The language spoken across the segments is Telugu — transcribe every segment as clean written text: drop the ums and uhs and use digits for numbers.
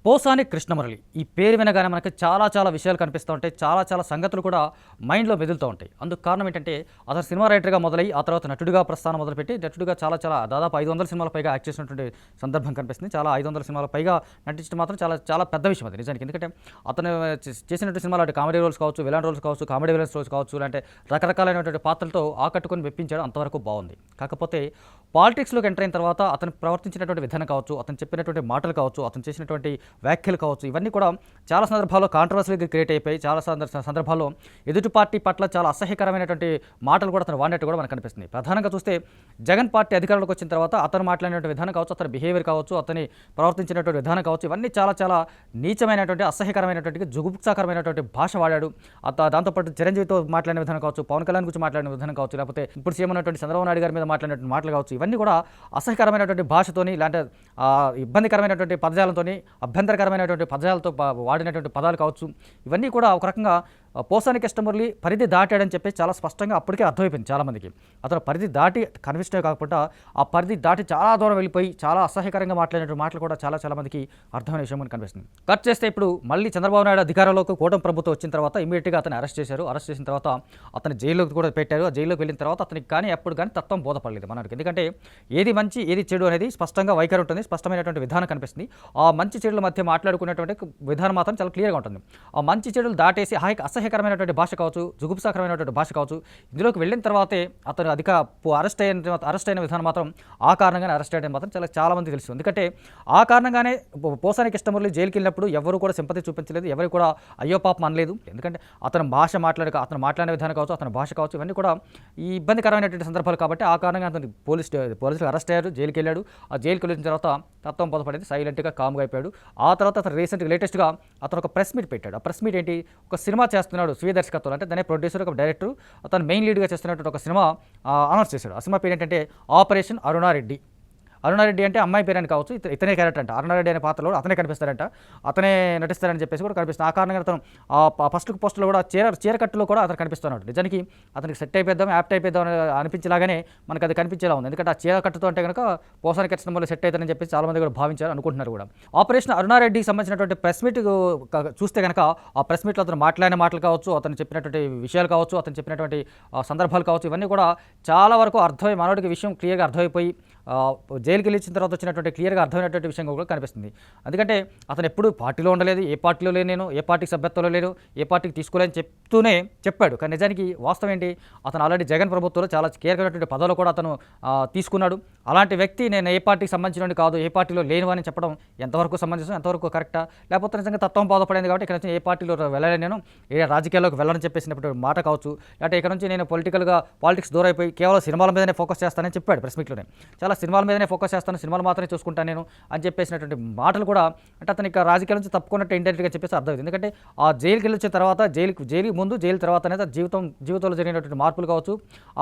పోసాని కృష్ణమురళి ఈ పేరు వినగానే మనకి చాలా విషయాలు కనిపిస్తూ ఉంటాయి. చాలా సంగతులు కూడా మైండ్‌లో మెదులుతూ ఉంటాయి. అందుకు కారణం ఏంటంటే అతను సినిమా రైటర్‌గా మొదలయ్యి ఆ తర్వాత నటుడిగా ప్రస్థానం మొదలుపెట్టి నటుడిగా చాలా దాదాపు 500 సినిమాల పైగా యాక్ట్ చేసినటువంటి సందర్భం కనిపిస్తుంది. 500 సినిమాల పైగా నటించడం మాత్రం చాలా పెద్ద విషయం అది నిజానికి. ఎందుకంటే అతను చేసినటువంటి సినిమాలు అంటే కామెడీ రోల్స్ కావచ్చు, విలన్ రోల్స్ కావచ్చు, కామెడీ విలన్స్ రోల్స్ కావచ్చు, అంటే రకరకాలైనటువంటి పాత్రలతో ఆకట్టుకొని మెప్పించాడు. అంతవరకు బాగుంది. కాకపోతే పాలిటిక్స్‌లోకి ఎంటర్ అయిన తర్వాత అతను ప్రవర్తించినటువంటి విధానం కావచ్చు, అతను చెప్పినటువంటి మాటలు కావచ్చు, అతను చేసినటువంటి వ్యాఖ్యలు కావచ్చు, ఇవన్నీ కూడా చాలా సందర్భాల్లో కాంట్రవర్సీగా క్రియేట్ అయిపోయి చాలా సందర్భాల్లో ఎదుటి పార్టీ పట్ల చాలా అసహ్యకరమైనటువంటి మాటలు కూడా అతను వాడినట్టు కూడా మనకు కనిపిస్తుంది. ప్రధానంగా చూస్తే జగన్ పార్టీ అధికారంలోకి వచ్చిన తర్వాత అతను మాట్లాడినటువంటి విధానం కావచ్చు, అతని బిహేవియర్ కావచ్చు, అతని ప్రవర్తించినటువంటి విధానం కావచ్చు, ఇవన్నీ చాలా నీచమైనటువంటి అసహ్యకరమైనటువంటి జుగుప్సాకరమైనటువంటి భాష వాడాడు. దాంతోపాటు చిరంజీవితో మాట్లాడిన విధానం కావచ్చు, పవన్ కళ్యాణ్ గురించి మాట్లాడిన విధానం కావచ్చు, లేకపోతే ఇప్పుడు సీఎం ఉన్నటువంటి చంద్రబాబు నాయుడు గారి మీద మాట్లాడినటువంటి మాటలు కావచ్చు, ఇవన్నీ కూడా అసహ్యకరమైనటువంటి భాషతోని ఇలాంటి ఇబ్బందికరమైనటువంటి పదజాలంతోని అభ్యంతరకరమైనటువంటి పదజాలతో వాడినటువంటి పదాలు కావచ్చు, ఇవన్నీ కూడా ఒక రకంగా పోసాని కృష్ణమురళి పరిధి దాటాడని చెప్పి చాలా స్పష్టంగా అప్పటికే అర్థమైపోయింది చాలామందికి. అతను పరిధి దాటి కనిపించే కాకుండా ఆ పరిధి దాటి చాలా దూరం వెళ్ళిపోయి చాలా అసహ్యకరంగా మాట్లాడినటువంటి మాటలు కూడా చాలా మందికి అర్థమైన విషయం మనకు కనిపిస్తుంది. కట్ చేస్తే ఇప్పుడు మళ్ళీ చంద్రబాబు నాయుడు అధికారంలోకి కూటమి ప్రభుత్వం వచ్చిన తర్వాత ఇమీడియట్గా అతను అరెస్ట్ చేశారు. అరెస్ట్ చేసిన తర్వాత అతను జైల్లోకి కూడా పెట్టారు. ఆ జైల్లోకి వెళ్ళిన తర్వాత అతనికి కానీ ఎప్పుడు కానీ తత్వం బోధపడలేదు మనకి. ఎందుకంటే ఏది మంచి ఏది చెడు అనేది స్పష్టంగా వైఖరి ఉంటుంది, స్పష్టమైనటువంటి విధానం కనిపిస్తుంది. ఆ మంచి చెడుల మధ్య మాట్లాడుకునేటువంటి విధానం మాత్రం చాలా క్లియర్గా ఉంటుంది. ఆ మంచి చెడులు దాటేసి అసహ్యకరమైనటువంటి భాష కావచ్చు, జుగుప్సాకరమైనటువంటి భాష కావచ్చు, ఇందులోకి వెళ్ళిన తర్వాతే అతను అరెస్ట్ అయిన విధానం మాత్రం ఆ కారణంగానే అరెస్ట్ అయ్యడం మాత్రం చాలా మంది తెలుసు. ఎందుకంటే ఆ కారణంగానే పోసాని కృష్ణమురళి జైలుకి వెళ్ళినప్పుడు ఎవరు కూడా సింపతి చూపించలేదు, ఎవరు కూడా అయ్యో పాపం అనలేదు. ఎందుకంటే అతను అతను మాట్లాడిన విధానం కావచ్చు, అతని భాష కావచ్చు, ఇవన్నీ కూడా ఈ ఇబ్బందికరమైనటువంటి సందర్భాలు కాబట్టి ఆ కారణంగా అతను పోలీసులు అరెస్ట్ అయ్యారు, జైలుకి వెళ్ళాడు. ఆ జైలుకి వెళ్ళిన తర్వాత తత్వం బోధపడేది, సైలెంట్గా కామ్గా అయిపోయాడు. ఆ తర్వాత అతను లేటెస్ట్గా అతను ఒక ప్రెస్ మీట్ పెట్టాడు. ఆ ప్రెస్ మీట్ ఏంటి, ఒక సినిమా చేస్తున్నాడు స్వీయ దర్శకత్వం, అంటే దాని ప్రొడ్యూసర్, ఒక డైరెక్టర్, అతను మెయిన్ లీడ్గా చేస్తున్నటువంటి ఒక సినిమా అనౌన్స్ చేశాడు. ఆ సినిమా పేరు ఏంటంటే ఆపరేషన్ అరుణారెడ్డి. అరుణారెడ్డి అంటే అమ్మాయి పేరు అని కావచ్చు, ఇతనే క్యారెక్టర్ అంట. అరుణారెడ్డి అనే పాత్రలో అతనే కనిపిస్తారంట, అతనే నటిస్తారని చెప్పేసి కూడా కనిపిస్తుంది. ఆ కారణంగా అతను ఫస్ట్ పోస్టులో కూడా చీరకట్టులో కూడా అతను కనిపిస్తున్నాడు. నిజానికి అతనికి సెట్ అయిపోద్దాం, యాప్ట్ అయిపోద్దాం అని అనిపించేలాగానే మనకు అది కనిపించేలా ఉంది. ఎందుకంటే ఆ చీరకట్టుతో అంటే కనుక పోసాని కృష్ణమురళి సెట్ అవుతారని చెప్పేసి చాలామంది కూడా భావించారు, అనుకుంటున్నారు కూడా. ఆపరేషన్ అరుణారెడ్డికి సంబంధించినటువంటి ప్రెస్ మీట్ చూస్తే కనుక ఆ ప్రెస్ మీట్లో అతను మాట్లాడిన మాటలు కావచ్చు, అతను చెప్పినటువంటి విషయాలు కావచ్చు, అతను చెప్పినటువంటి సందర్భాలు కావచ్చు, ఇవన్నీ కూడా చాలా వరకు మనోడికి విషయం క్లియర్గా అర్థమైపోయి జైలుకి వెళ్ళిన తర్వాత వచ్చినటువంటి క్లియర్గా అర్థమైనటువంటి విషయం కూడా కనిపిస్తుంది. ఎందుకంటే అతను ఎప్పుడు పార్టీలో ఉండలేదు, ఏ పార్టీలో లేను నేను, ఏ పార్టీకి సభ్యత్వంలో లేను, ఏ పార్టీకి తీసుకోలేని చెప్తూనే చెప్పాడు. కానీ నిజానికి వాస్తవం ఏంటి, అతను ఆల్రెడీ జగన్ ప్రభుత్వంలో చాలా కీలకమైనటువంటి పదవులు కూడా అతను తీసుకున్నాడు. అలాంటి వ్యక్తి నేను ఏ పార్టీకి సంబంధించిన కాదు, ఏ పార్టీలో లేను అని చెప్పడం ఎంతవరకు సమంజసం, ఎంతవరకు కరెక్టా, లేకపోతే నిజంగా తత్వం బాధపడింది కాబట్టి ఇక్కడ నుంచి ఏ పార్టీలో వెళ్ళలేను, నేను ఏ రాజకీయాల్లోకి వెళ్ళని చెప్పేసినప్పుడు మాట కావచ్చు, లేకపోతే ఇక్కడ నుంచి నేను పాలిటిక్స్ దూరం అయిపోయి కేవలం సినిమాల మీదనే ఫోకస్ చేస్తానని చెప్పాడు ప్రెస్ మీట్లోనే. చాలా సినిమాల మీదనే ఫోకస్ చేస్తాను, సినిమాలు మాత్రమే చూసుకుంటాను నేను అని చెప్పేసినటువంటి మాటలు కూడా, అంటే అతను ఇక రాజకీయాల నుంచి తప్పుకున్నట్టు ఇండైరెక్ట్గా చెప్పేసి అర్థమైంది. ఎందుకంటే ఆ జైలుకి వెళ్ళి వచ్చిన తర్వాత జైలు ముందు జైలు తర్వాత అనేది జీవితంలో జరిగినటువంటి మార్పులు కావచ్చు,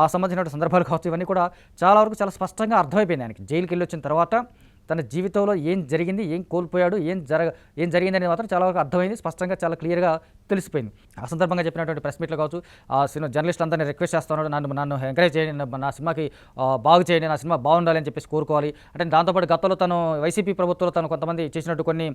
ఆ సంబంధించిన సందర్భాలు కావచ్చు, ఇవన్నీ కూడా చాలా వరకు చాలా స్పష్టంగా అర్థమైపోయింది ఆయనకి. జైలుకి వెళ్ళి వచ్చిన తర్వాత తన జీవితంలో ఏం జరిగింది, ఏం కోల్పోయాడు, ఏం జరిగింది అనేది మాత్రం చాలా వరకు అర్థమైంది, స్పష్టంగా చాలా క్లియర్గా తెలిసిపోయింది. ఆ సందర్భంగా చెప్పినటువంటి ప్రెస్ మీట్లో కావచ్చు, ఆ సినిమా జర్నలిస్ట్ అందరినీ రిక్వెస్ట్ చేస్తున్నాడు, నన్ను ఎంకరేజ్ చేయండి, నా సినిమాకి బాగు చేయండి, నా సినిమా బాగుండాలి అని చెప్పేసి కోరుకోవాలి. అంటే దాంతోపాటు గతంలో తను వైసీపీ ప్రభుత్వంలో తను కొంతమంది చేసినట్టు కొన్ని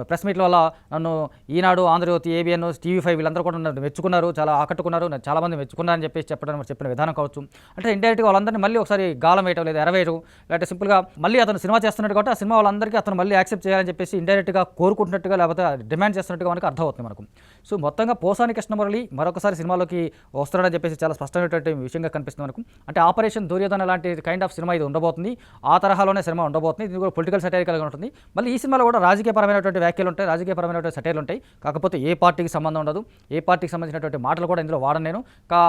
ప్రెస్ మీట్ల వల్ల నన్ను ఈనాడు, ఆంధ్రజ్యోతి, ABN, TV5 వీళ్ళందరూ కూడా నన్ను మెచ్చుకున్నారు, చాలా ఆకట్టుకున్నారు, చాలామంది మెచ్చుకున్నారని చెప్పేసి చెప్పిన విధానం కావచ్చు. అంటే ఇండైరెక్ట్గా వాళ్ళందరినీ మళ్ళీ ఒకసారి గాలం వేయటం, లేదా ఎరవేయడం, లేకపోతే సింపుల్గా మళ్ళీ అతను సినిమా చేస్తున్నట్టు కాబట్టి ఆ సినిమా వాళ్ళందరికీ అతను మళ్ళీ యాక్సెప్ట్ చేయాలని చెప్పేసి ఇండైరెక్ట్గా కోరుకుంటున్నట్టుగా, లేకపోతే డిమాండ్ చేస్తున్నట్టుగా మనకు అర్థమవుతుంది మనకు. సో మొత్తంగా పోసాని కృష్ణమురళి మరొకసారి సినిమాలోకి వస్తాడని చెప్పేసి చాలా స్పష్టమైనటువంటి విషయంగా కనిపిస్తుంది మనకు. అంటే ఆపరేషన్ దుర్యోధన లాంటి కైండ్ ఆఫ్ సినిమా ఇది ఉండబోతుంది, ఆ తరహాలోనే సినిమా ఉండబోతుంది. ఇది కూడా పొలిటికల్ సటైరికల్గా ఉంటుంది. మళ్ళీ ఈ సినిమాలో కూడా రాజకీయపరమైనటువంటి వ్యాఖ్యలు ఉంటాయి, రాజకీయపరమైనటువంటి సటైర్లు ఉంటాయి. కాకపోతే ఏ పార్టీకి సంబంధం ఉండదు, ఏ పార్టీకి సంబంధించినటువంటి మాటలు కూడా ఇందులో వాడను నేను.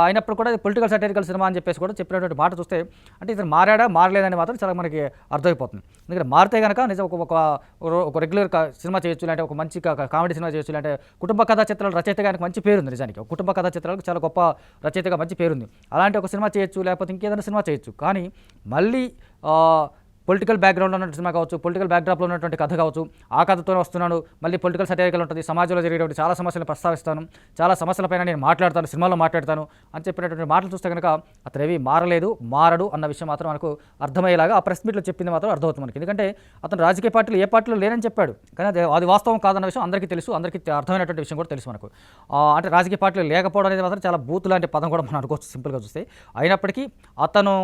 అయినప్పుడు కూడా పొలిటికల్ సటైరికల్ సినిమా అని చెప్పేసి కూడా చెప్పినటువంటి మాట చూస్తే అంటే ఇతను మారలేదని మాత్రం చాలా మనకి అర్థమైపోతుంది. ఎందుకంటే మారితే కనుక నిజం ఒక రెగ్యులర్ సినిమా చేయొచ్చు, లేదంటే ఒక మంచి కామెడీ సినిమా చేయొచ్చు, లేదంటే కుటుంబ కథా చిత్రాల రచయితగా ఆయనకు మంచి పేరుంది. నిజానికి కుటుంబ కథా చిత్రాలకు చాలా గొప్ప రచయితగా మంచి పేరుంది. అలాంటి ఒక సినిమా చేయొచ్చు, లేకపోతే ఇంకేదైనా సినిమా చేయొచ్చు. కానీ మళ్ళీ పొలిటికల్ బ్యాక్‌గ్రౌండ్‌లో ఉన్నటువంటి సినిమా కావచ్చు, పొలిటికల్ బ్యాక్‌డ్రాప్‌లో ఉన్నటువంటి కథ కావచ్చు, ఆ కథతోనే వస్తున్నాను. మళ్ళీ పొలిటికల్ సటైరికల్ ఉంటుంది. సమాజంలో జరిగేటువంటి చాలా సమస్యలను ప్రస్తావిస్తాను. చాలా సమస్యలపైన నేను మాట్లాడతాను, సినిమాలో మాట్లాడతాను అని చెప్పినటువంటి మాటలు చూస్తే గనుక అతనేవి మారలేదు, మారడు అన్న విషయం మాత్రం మనకు అర్థమయ్యేలాగా ఆ ప్రెస్ మీట్‌లో చెప్పింది మాత్రం అర్థమవుతుంది మనకి. ఎందుకంటే అతను రాజకీయ పార్టీలో ఏ పార్టీలో లేనని చెప్పాడు. కానీ అది వాస్తవం కాదన్న విషయం అందరికీ తెలుసు. అందరికీ అర్థమైనటువంటి విషయం కూడా తెలుసు మనకు. అంటే రాజకీయ పార్టీలో లేకపోవడం అనేది మాత్రం చాలా బూత్ లాంటి పదం కూడా మనం అనుకోవచ్చు సింపుల్‌గా చూస్తే. అయినప్పటికీ అతను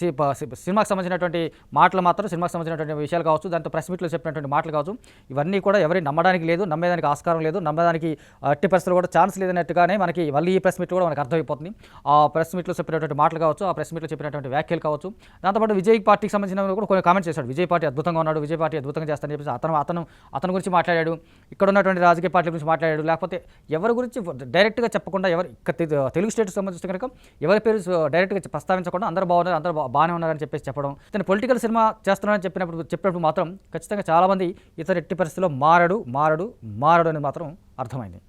సినిమాకి సంబంధించినటువంటి మాటలు మాత్రం సినిమాకి సంబంధించినటువంటి విషయాలు కావచ్చు, దాంతో ప్రెస్ మీట్లో చెప్పినటువంటి మాటలు కావచ్చు, ఇవన్నీ కూడా ఎవరి నమ్మడానికి లేదు, నమ్మేదానికి ఆస్కారం లేదు, నమ్మేదానికి ఎట్టి పరిస్థితుల్లో కూడా ఛాన్స్ లేదన్నట్టుగానే మనకి మళ్ళీ ఈ ప్రెస్ మీట్లో కూడా మనకు అర్థమైపోతుంది. ఆ ప్రెస్ మీట్లో చెప్పినటువంటి మాటలు కావచ్చు, ఆ ప్రెస్ మీట్లో చెప్పినటువంటి వ్యాఖ్యలు కావచ్చు, దాంతోపాటు విజయ్ పార్టీకి సంబంధించిన కూడా కొన్ని కామెంట్స్ చేశాడు. విజయ్ పార్టీ అద్భుతంగా ఉన్నాడు, విజయ్ పార్టీ అద్భుతంగా చేస్తానని చెప్పేసి అతని గురించి మాట్లాడాడు, ఇక్కడ ఉన్నటువంటి రాజకీయ పార్టీల గురించి మాట్లాడాడు. లేకపోతే ఎవరి గురించి డైరెక్ట్గా చెప్పకుండా తెలుగు స్టేట్కి సంబంధించిన కనుక ఎవరి పేరు డైరెక్ట్గా ప్రస్తావించకుండా అందరూ బాగున్నారు, అందరూ బాగానే ఉన్నారని చెప్పేసి చెప్పడం. ఇతను పొలిటికల్ సినిమా చేస్తున్నానని చెప్పినప్పుడు మాత్రం ఖచ్చితంగా చాలామంది ఇతను ఎట్టి పరిస్థితుల్లో మారడు అని మాత్రం అర్థమైంది.